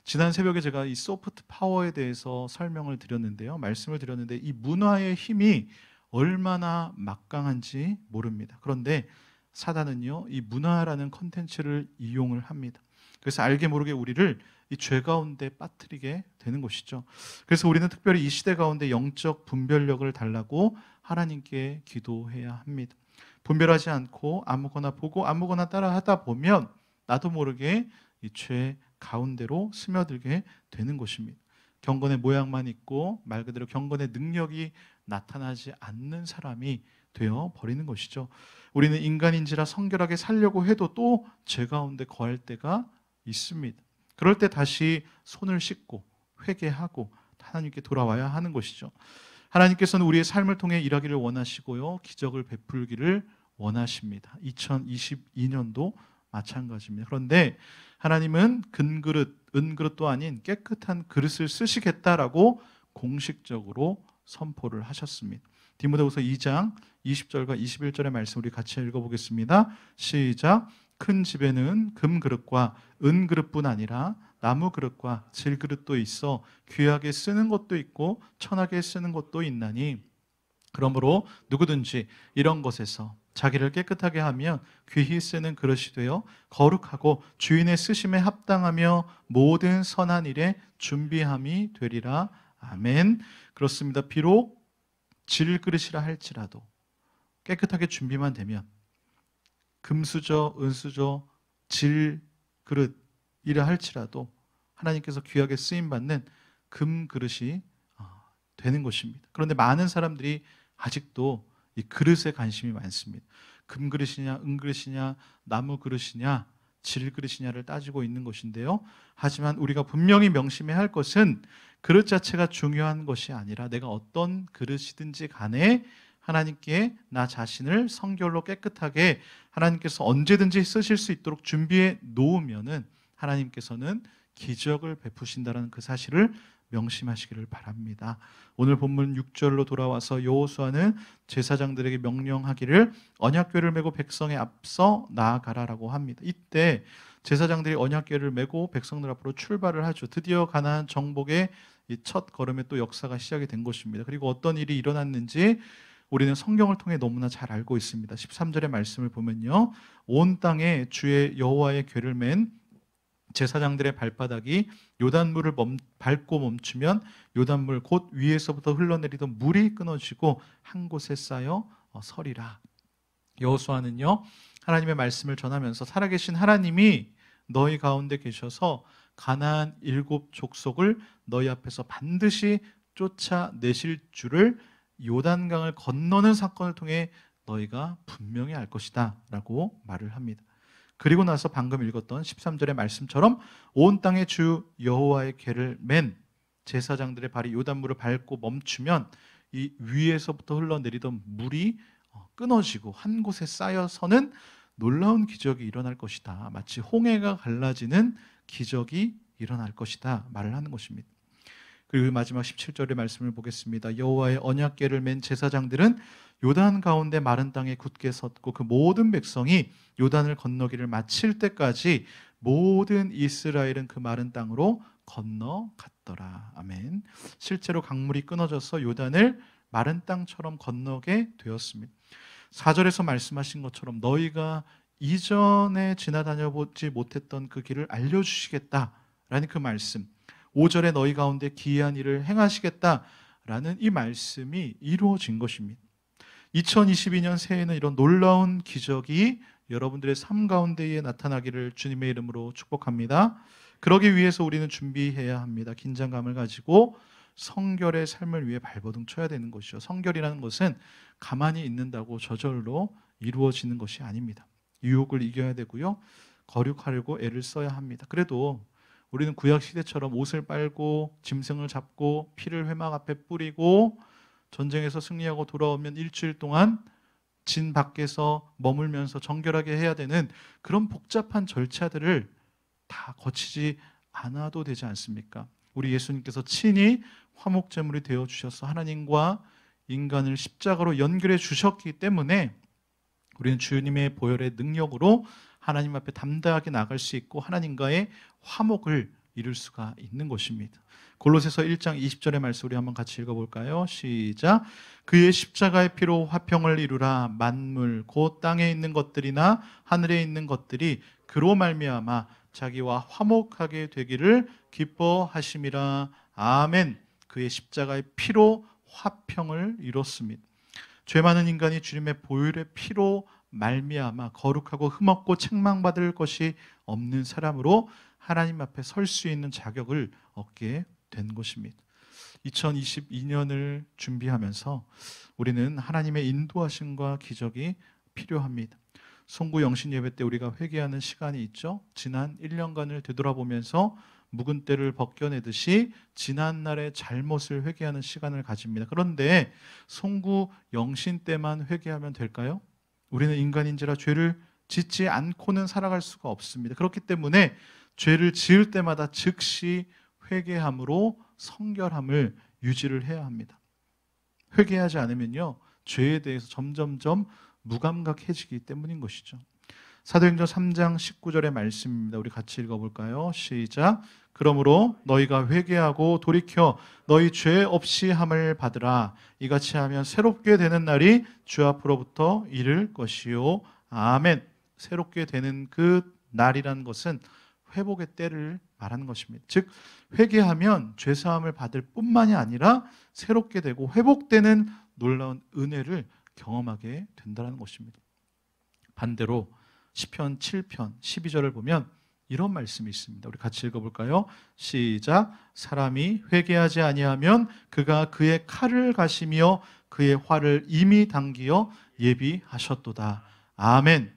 지난 새벽에 제가 이 소프트 파워에 대해서 설명을 드렸는데요. 말씀을 드렸는데 이 문화의 힘이 얼마나 막강한지 모릅니다. 그런데 사단은요, 이 문화라는 컨텐츠를 이용을 합니다. 그래서 알게 모르게 우리를 이 죄 가운데 빠뜨리게 되는 것이죠. 그래서 우리는 특별히 이 시대 가운데 영적 분별력을 달라고 하나님께 기도해야 합니다. 분별하지 않고 아무거나 보고 아무거나 따라 하다 보면 나도 모르게 이 죄 가운데로 스며들게 되는 것입니다. 경건의 모양만 있고 말 그대로 경건의 능력이 나타나지 않는 사람이 되어 버리는 것이죠. 우리는 인간인지라 성결하게 살려고 해도 또 죄 가운데 거할 때가 있습니다. 그럴 때 다시 손을 씻고 회개하고 하나님께 돌아와야 하는 것이죠. 하나님께서는 우리의 삶을 통해 일하기를 원하시고요, 기적을 베풀기를 원하십니다. 2022년도 마찬가지입니다. 그런데 하나님은 금그릇, 은그릇도 아닌 깨끗한 그릇을 쓰시겠다라고 공식적으로 선포를 하셨습니다. 디모데후서 2장 20절과 21절의 말씀 우리 같이 읽어보겠습니다. 시작. 큰 집에는 금그릇과 은그릇뿐 아니라 나무그릇과 질그릇도 있어 귀하게 쓰는 것도 있고 천하게 쓰는 것도 있나니 그러므로 누구든지 이런 것에서 자기를 깨끗하게 하면 귀히 쓰는 그릇이 되어 거룩하고 주인의 쓰심에 합당하며 모든 선한 일에 준비함이 되리라. 아멘. 그렇습니다. 비록 질그릇이라 할지라도 깨끗하게 준비만 되면 금수저, 은수저, 질그릇이라 할지라도 하나님께서 귀하게 쓰임받는 금그릇이 되는 것입니다. 그런데 많은 사람들이 아직도 이 그릇에 관심이 많습니다. 금그릇이냐, 은그릇이냐, 나무그릇이냐, 질그릇이냐를 따지고 있는 것인데요. 하지만 우리가 분명히 명심해야 할 것은 그릇 자체가 중요한 것이 아니라 내가 어떤 그릇이든지 간에 하나님께 나 자신을 성결로 깨끗하게 하나님께서 언제든지 쓰실 수 있도록 준비해 놓으면은 하나님께서는 기적을 베푸신다는 그 사실을 명심하시기를 바랍니다. 오늘 본문 6절로 돌아와서 여호수아는 제사장들에게 명령하기를 언약궤를 메고 백성의 앞서 나아가라라고 합니다. 이때 제사장들이 언약궤를 메고 백성들 앞으로 출발을 하죠. 드디어 가나안 정복의 이 첫 걸음의 또 역사가 시작이 된 것입니다. 그리고 어떤 일이 일어났는지 우리는 성경을 통해 너무나 잘 알고 있습니다. 13절의 말씀을 보면요, 온 땅에 주의 여호와의 궤를 맨 제사장들의 발바닥이 요단물을 밟고 멈추면 요단물 곧 위에서부터 흘러내리던 물이 끊어지고 한 곳에 쌓여 서리라. 여호수아는요, 하나님의 말씀을 전하면서 살아계신 하나님이 너희 가운데 계셔서 가나안 7 족속을 너희 앞에서 반드시 쫓아내실 줄을 요단강을 건너는 사건을 통해 너희가 분명히 알 것이다 라고 말을 합니다. 그리고 나서 방금 읽었던 13절의 말씀처럼 온 땅의 주 여호와의 궤를 맨 제사장들의 발이 요단물을 밟고 멈추면 이 위에서부터 흘러내리던 물이 끊어지고 한 곳에 쌓여서는 놀라운 기적이 일어날 것이다. 마치 홍해가 갈라지는 기적이 일어날 것이다 말을 하는 것입니다. 그리고 마지막 17절의 말씀을 보겠습니다. 여호와의 언약궤를 맨 제사장들은 요단 가운데 마른 땅에 굳게 섰고 그 모든 백성이 요단을 건너기를 마칠 때까지 모든 이스라엘은 그 마른 땅으로 건너갔더라. 아멘. 실제로 강물이 끊어져서 요단을 마른 땅처럼 건너게 되었습니다. 4절에서 말씀하신 것처럼 너희가 이전에 지나다녀 보지 못했던 그 길을 알려주시겠다라는 그 말씀, 5절에 너희 가운데 기이한 일을 행하시겠다라는 이 말씀이 이루어진 것입니다. 2022년 새해에는 이런 놀라운 기적이 여러분들의 삶 가운데에 나타나기를 주님의 이름으로 축복합니다. 그러기 위해서 우리는 준비해야 합니다. 긴장감을 가지고 성결의 삶을 위해 발버둥 쳐야 되는 것이죠. 성결이라는 것은 가만히 있는다고 저절로 이루어지는 것이 아닙니다. 유혹을 이겨야 되고요. 거룩하려고 애를 써야 합니다. 그래도 우리는 구약시대처럼 옷을 빨고 짐승을 잡고 피를 회막 앞에 뿌리고 전쟁에서 승리하고 돌아오면 일주일 동안 진 밖에서 머물면서 정결하게 해야 되는 그런 복잡한 절차들을 다 거치지 않아도 되지 않습니까? 우리 예수님께서 친히 화목제물이 되어주셔서 하나님과 인간을 십자가로 연결해 주셨기 때문에 우리는 주님의 보혈의 능력으로 하나님 앞에 담대하게 나갈 수 있고 하나님과의 화목을 이룰 수가 있는 것입니다. 골로새서 1장 20절의 말씀 우리 한번 같이 읽어볼까요? 시작. 그의 십자가의 피로 화평을 이루라. 만물 곧 땅에 있는 것들이나 하늘에 있는 것들이 그로 말미암아 자기와 화목하게 되기를 기뻐하심이라. 아멘. 그의 십자가의 피로 화평을 이뤘습니다. 죄 많은 인간이 주님의 보혈의 피로 말미암아 거룩하고 흠없고 책망받을 것이 없는 사람으로 하나님 앞에 설 수 있는 자격을 얻게 된 것입니다. 2022년을 준비하면서 우리는 하나님의 인도하심과 기적이 필요합니다. 송구 영신 예배 때 우리가 회개하는 시간이 있죠. 지난 1년간을 되돌아보면서 묵은 때를 벗겨내듯이 지난 날의 잘못을 회개하는 시간을 가집니다. 그런데 송구 영신 때만 회개하면 될까요? 우리는 인간인지라 죄를 짓지 않고는 살아갈 수가 없습니다. 그렇기 때문에 죄를 지을 때마다 즉시 회개함으로 성결함을 유지를 해야 합니다. 회개하지 않으면요, 죄에 대해서 점점점 무감각해지기 때문인 것이죠. 사도행전 3장 19절의 말씀입니다. 우리 같이 읽어볼까요? 시작. 그러므로 너희가 회개하고 돌이켜 너희 죄 없이 함을 받으라. 이같이 하면 새롭게 되는 날이 주 앞으로부터 이를 것이요. 아멘. 새롭게 되는 그 날이라는 것은 회복의 때를 말하는 것입니다. 즉 회개하면 죄사함을 받을 뿐만이 아니라 새롭게 되고 회복되는 놀라운 은혜를 경험하게 된다는 것입니다. 반대로 시편 7편 12절을 보면 이런 말씀이 있습니다. 우리 같이 읽어볼까요? 시작. 사람이 회개하지 아니하면 그가 그의 칼을 가시며 그의 활을 이미 당기어 예비하셨도다. 아멘.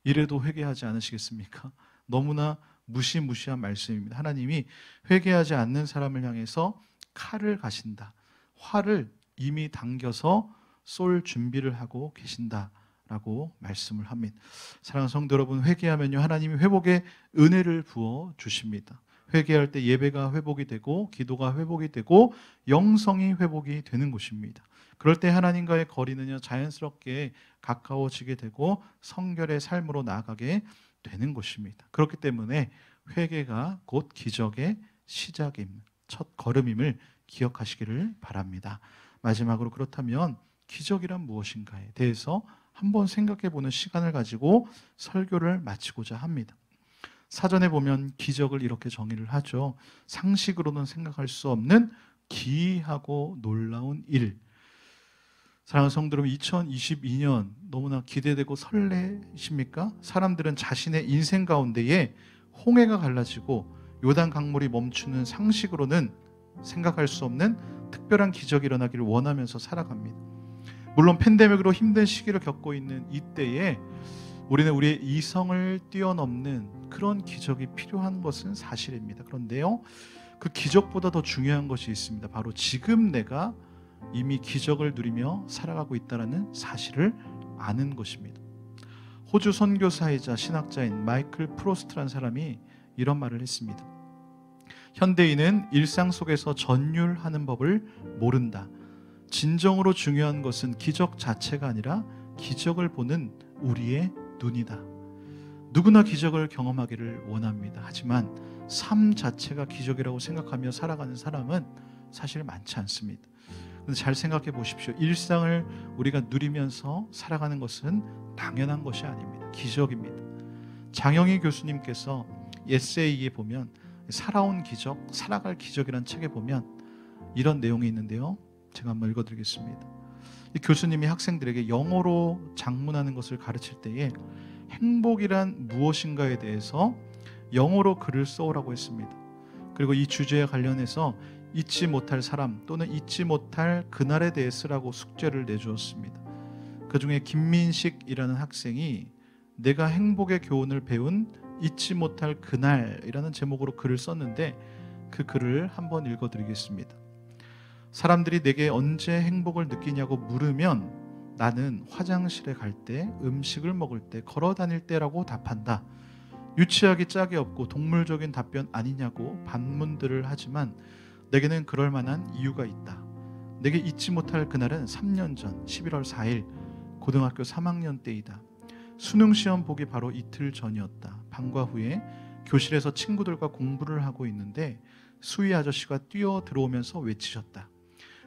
이래도 회개하지 않으시겠습니까? 너무나 무시무시한 말씀입니다. 하나님이 회개하지 않는 사람을 향해서 칼을 가신다. 활을 이미 당겨서 쏠 준비를 하고 계신다라고 말씀을 합니다. 사랑하는 성도 여러분, 회개하면요 하나님이 회복의 은혜를 부어 주십니다. 회개할 때 예배가 회복이 되고 기도가 회복이 되고 영성이 회복이 되는 것입니다. 그럴 때 하나님과의 거리는요 자연스럽게 가까워지게 되고 성결의 삶으로 나아가게 되는 것입니다. 그렇기 때문에 회개가 곧 기적의 시작임, 첫 걸음임을 기억하시기를 바랍니다. 마지막으로 그렇다면 기적이란 무엇인가에 대해서 한번 생각해보는 시간을 가지고 설교를 마치고자 합니다. 사전에 보면 기적을 이렇게 정의를 하죠. 상식으로는 생각할 수 없는 기이하고 놀라운 일. 사랑하는 성도 여러분, 2022년 너무나 기대되고 설레십니까? 사람들은 자신의 인생 가운데에 홍해가 갈라지고 요단 강물이 멈추는 상식으로는 생각할 수 없는 특별한 기적이 일어나기를 원하면서 살아갑니다. 물론 팬데믹으로 힘든 시기를 겪고 있는 이때에 우리는 우리의 이성을 뛰어넘는 그런 기적이 필요한 것은 사실입니다. 그런데요, 그 기적보다 더 중요한 것이 있습니다. 바로 지금 내가 이미 기적을 누리며 살아가고 있다는 사실을 아는 것입니다. 호주 선교사이자 신학자인 마이클 프로스트라는 사람이 이런 말을 했습니다. 현대인은 일상 속에서 전율하는 법을 모른다. 진정으로 중요한 것은 기적 자체가 아니라 기적을 보는 우리의 눈이다. 누구나 기적을 경험하기를 원합니다. 하지만 삶 자체가 기적이라고 생각하며 살아가는 사람은 사실 많지 않습니다. 근데 잘 생각해 보십시오. 일상을 우리가 누리면서 살아가는 것은 당연한 것이 아닙니다. 기적입니다. 장영희 교수님께서 에세이에 보면 살아온 기적, 살아갈 기적이라는 책에 보면 이런 내용이 있는데요. 제가 한번 읽어드리겠습니다. 이 교수님이 학생들에게 영어로 작문하는 것을 가르칠 때에 행복이란 무엇인가에 대해서 영어로 글을 써오라고 했습니다. 그리고 이 주제에 관련해서 잊지 못할 사람 또는 잊지 못할 그날에 대해 쓰라고 숙제를 내주었습니다. 그 중에 김민식이라는 학생이 내가 행복의 교훈을 배운 잊지 못할 그날이라는 제목으로 글을 썼는데 그 글을 한번 읽어드리겠습니다. 사람들이 내게 언제 행복을 느끼냐고 물으면 나는 화장실에 갈 때, 음식을 먹을 때, 걸어 다닐 때라고 답한다. 유치하기 짝이 없고 동물적인 답변 아니냐고 반문들을 하지만 내게는 그럴 만한 이유가 있다. 내게 잊지 못할 그날은 3년 전 11월 4일 고등학교 3학년 때이다. 수능시험 보기 바로 이틀 전이었다. 방과 후에 교실에서 친구들과 공부를 하고 있는데 수희 아저씨가 뛰어 들어오면서 외치셨다.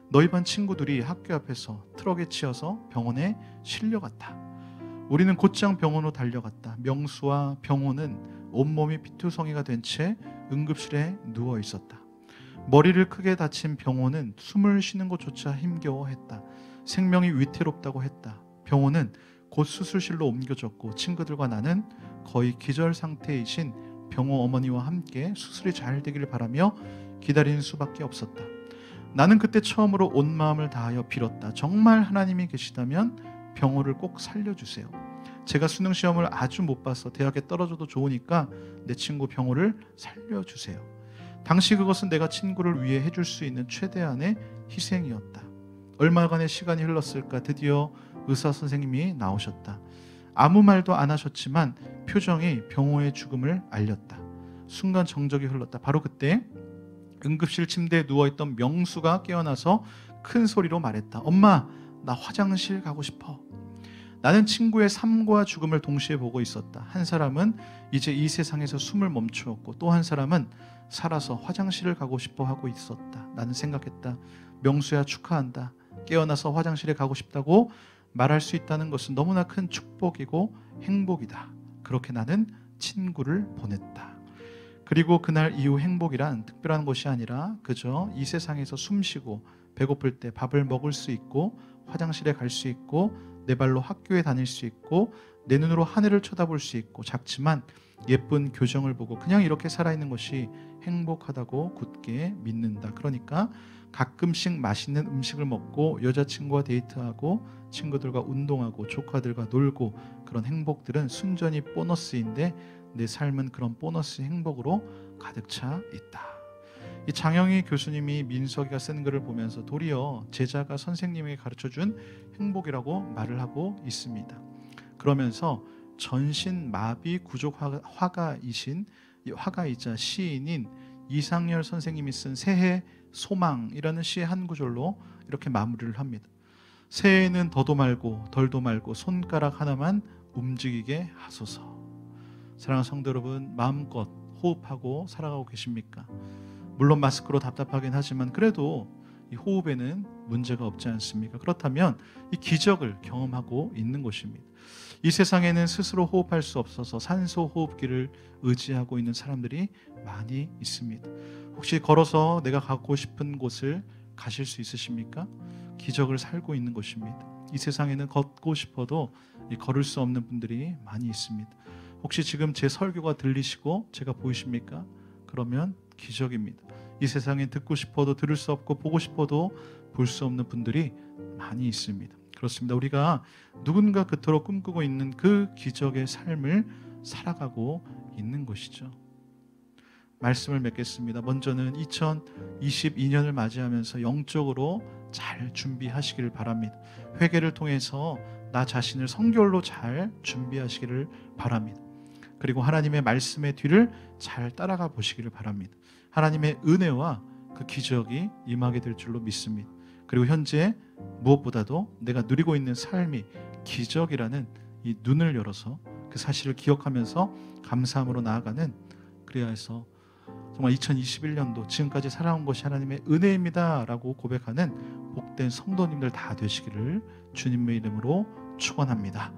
너희 반 친구들이 학교 앞에서 트럭에 치여서 병원에 실려갔다. 우리는 곧장 병원으로 달려갔다. 명수와 병호는 온몸이 피투성이가 된 채 응급실에 누워 있었다. 머리를 크게 다친 병호는 숨을 쉬는 것조차 힘겨워했다. 생명이 위태롭다고 했다. 병호는 곧 수술실로 옮겨졌고 친구들과 나는 거의 기절 상태이신 병호 어머니와 함께 수술이 잘 되기를 바라며 기다리는 수밖에 없었다. 나는 그때 처음으로 온 마음을 다하여 빌었다. 정말 하나님이 계시다면 병호를 꼭 살려주세요. 제가 수능 시험을 아주 못 봐서 대학에 떨어져도 좋으니까 내 친구 병호를 살려주세요. 당시 그것은 내가 친구를 위해 해줄 수 있는 최대한의 희생이었다. 얼마간의 시간이 흘렀을까 드디어 의사 선생님이 나오셨다. 아무 말도 안 하셨지만 표정이 병호의 죽음을 알렸다. 순간 정적이 흘렀다. 바로 그때 응급실 침대에 누워있던 명수가 깨어나서 큰 소리로 말했다. 엄마, 나 화장실 가고 싶어. 나는 친구의 삶과 죽음을 동시에 보고 있었다. 한 사람은 이제 이 세상에서 숨을 멈추었고 또 한 사람은 살아서 화장실을 가고 싶어 하고 있었다. 나는 생각했다. 명수야, 축하한다. 깨어나서 화장실에 가고 싶다고 말할 수 있다는 것은 너무나 큰 축복이고 행복이다. 그렇게 나는 친구를 보냈다. 그리고 그날 이후 행복이란 특별한 것이 아니라 그저 이 세상에서 숨쉬고 배고플 때 밥을 먹을 수 있고 화장실에 갈 수 있고 내 발로 학교에 다닐 수 있고 내 눈으로 하늘을 쳐다볼 수 있고 작지만 예쁜 교정을 보고 그냥 이렇게 살아있는 것이 행복하다고 굳게 믿는다. 그러니까 가끔씩 맛있는 음식을 먹고 여자친구와 데이트하고 친구들과 운동하고 조카들과 놀고 그런 행복들은 순전히 보너스인데 내 삶은 그런 보너스 행복으로 가득 차 있다. 이 장영희 교수님이 민석이가 쓴 글을 보면서 도리어 제자가 선생님에게 가르쳐준 행복이라고 말을 하고 있습니다. 그러면서 전신마비 구족 화가이신 화가이자 시인인 이상열 선생님이 쓴 새해 소망이라는 시의 한 구절로 이렇게 마무리를 합니다. 새해에는 더도 말고 덜도 말고 손가락 하나만 움직이게 하소서. 사랑하는 성도 여러분, 마음껏 호흡하고 살아가고 계십니까? 물론 마스크로 답답하긴 하지만 그래도 이 호흡에는 문제가 없지 않습니까? 그렇다면 이 기적을 경험하고 있는 것입니다. 이 세상에는 스스로 호흡할 수 없어서 산소 호흡기를 의지하고 있는 사람들이 많이 있습니다. 혹시 걸어서 내가 가고 싶은 곳을 가실 수 있으십니까? 기적을 살고 있는 것입니다. 이 세상에는 걷고 싶어도 걸을 수 없는 분들이 많이 있습니다. 혹시 지금 제 설교가 들리시고 제가 보이십니까? 그러면 기적입니다. 이 세상에 듣고 싶어도 들을 수 없고 보고 싶어도 볼 수 없는 분들이 많이 있습니다. 그렇습니다. 우리가 누군가 그토록 꿈꾸고 있는 그 기적의 삶을 살아가고 있는 것이죠. 말씀을 맺겠습니다. 먼저는 2022년을 맞이하면서 영적으로 잘 준비하시길 바랍니다. 회개를 통해서 나 자신을 성결로 잘 준비하시기를 바랍니다. 그리고 하나님의 말씀의 뒤를 잘 따라가 보시기를 바랍니다. 하나님의 은혜와 그 기적이 임하게 될 줄로 믿습니다. 그리고 현재 무엇보다도 내가 누리고 있는 삶이 기적이라는 이 눈을 열어서 그 사실을 기억하면서 감사함으로 나아가는, 그래야 해서 정말 2021년도 지금까지 살아온 것이 하나님의 은혜입니다 라고 고백하는 복된 성도님들 다 되시기를 주님의 이름으로 축원합니다.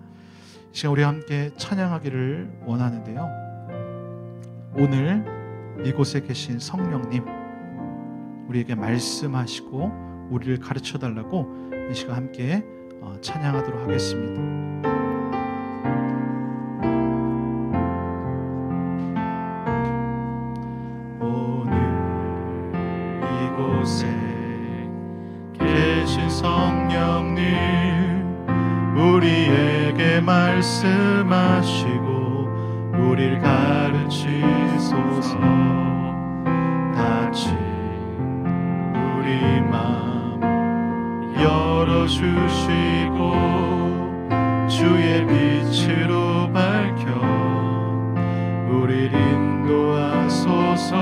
이 시간 우리 함께 찬양하기를 원하는데요, 오늘 이곳에 계신 성령님 우리에게 말씀하시고 우리를 가르쳐 달라고 이 시간 함께 찬양하도록 하겠습니다. 오늘 이곳에 계신 성령님 우리에게 말씀하시고 우리를 가르치소서. 같이 우리 마음 열어주시고 주의 빛으로 밝혀 우리를 인도하소서.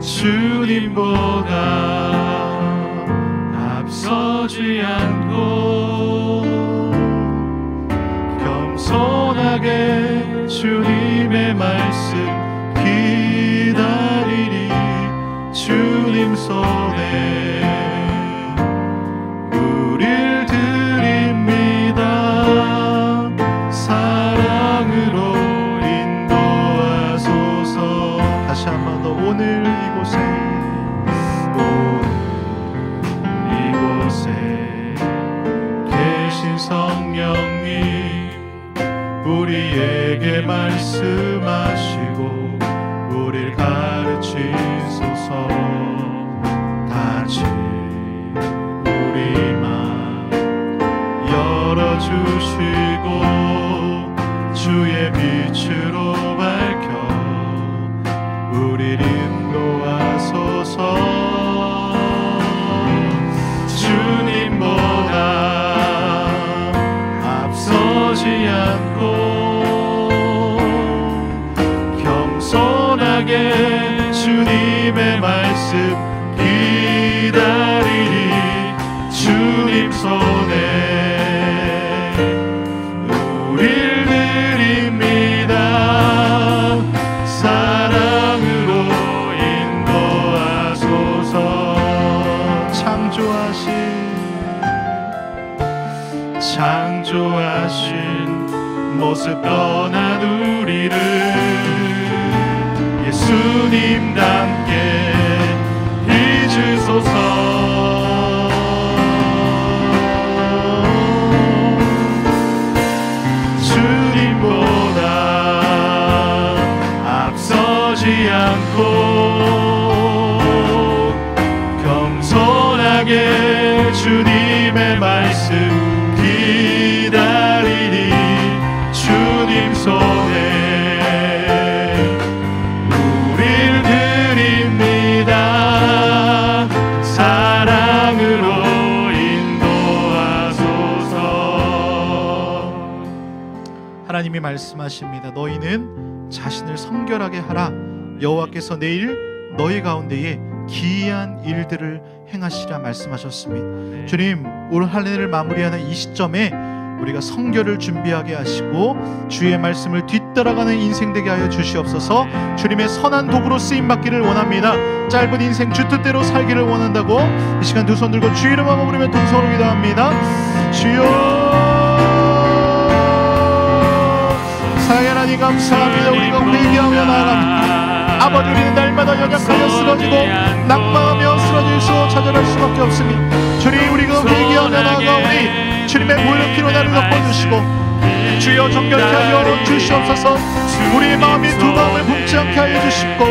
주님보다 앞서지 않고 겸손하게 주님의 말씀 기다리리. 주님 손에 우릴 드립니다. 사랑으로 인도하소서. 다시 한 번 더. 오늘 이곳에 계신 성령님 우리에게 말씀하시고 우리를 가르치소서. 다시 우리 마음 열어주시고 주의 빛으로 밝혀 우리를 인도하소서. 주님보다 앞서지 않고 겸손하게 주님의 말씀 기다리리. 주님 손에 우릴 드립니다. 사랑으로 인도하소서. 창조하신 모습 떠난 우리를 예수님답게 빚으소서. 주님보다 앞서지 않고 겸손하게 주님의 말씀 기다리니 주님 손에 우릴 드립니다. 사랑으로 인도하소서. 하나님이 말씀하십니다. 너희는 자신을 성결하게 하라. 여호와께서 내일 너희 가운데에 기이한 일들을 행하시라 말씀하셨습니다. 주님, 올 한 해를 마무리하는 이 시점에 우리가 성결을 준비하게 하시고 주의 말씀을 뒤따라가는 인생 되게 하여 주시옵소서. 주님의 선한 도구로 쓰임받기를 원합니다. 짧은 인생 주 뜻대로 살기를 원한다고 이 시간 두 손 들고 주 이름만 부르며 동성으로 기도합니다. 주여, 사랑의 하나님 감사합니다. 우리가 회개하며 나아갑니다. 아버지, 우리는 날마다 연약하여 쓰러지고 낙망하며 쓰러질수록 좌절할 수밖에 없으니 주님, 우리가 회개하며 나아가오니 주님의 보혈의 피로 나를 덮어주시고 주여 정결케 하여 주시옵소서. 우리의 마음이 두 마음을 품지 않게 하여 주시고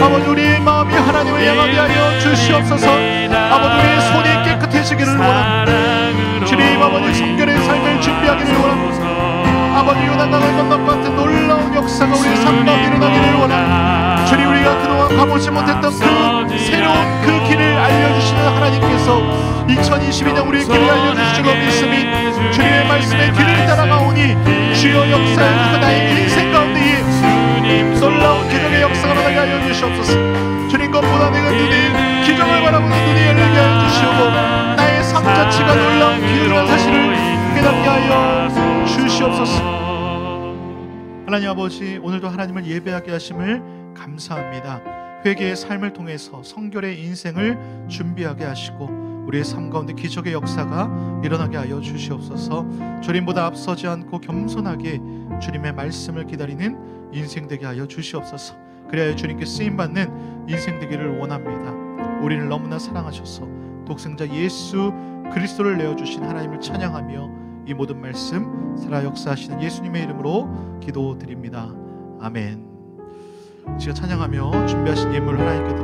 아버지, 우리의 마음이 하나님을 향하게 하여 주시옵소서. 아버지, 우리의 손이 깨끗해지기를 원합니다. 주님, 아버지 성결의 삶을 준비하기를 원합니다. 아버지, 요단강을 건너 같은 놀라운 역사가 우리의 삶 가운데 일어나기를 원합니다. 주님, 우리가 그동안 그동안 가보지 못했던 그 새로운 그 길을 알려주시는 하나님께서 2022년 우리의 길을 알려주시고 믿습니다. 주님의 말씀에 뒤를 따라가오니 주여 역사하여 나의 인생 가운데에 놀라운 기적의 역사가 나게 하여 주시옵소서. 주님 것보다 내가 눈이 기적을 바라보는 눈이 열리게 하여 주시옵고 나의 삶 자체가 놀라운 기적이라는 사실을 깨닫게 하여 주시옵소서. 하나님 아버지, 오늘도 하나님을 예배하게 하심을 감사합니다. 회개의 삶을 통해서 성결의 인생을 준비하게 하시고 우리의 삶 가운데 기적의 역사가 일어나게 하여 주시옵소서. 주님보다 앞서지 않고 겸손하게 주님의 말씀을 기다리는 인생 되게 하여 주시옵소서. 그래야 주님께 쓰임받는 인생 되기를 원합니다. 우리를 너무나 사랑하셔서 독생자 예수 그리스도를 내어주신 하나님을 찬양하며 이 모든 말씀 살아 역사하시는 예수님의 이름으로 기도드립니다. 아멘. 제가 찬양하며 준비하신 예물을 하나님께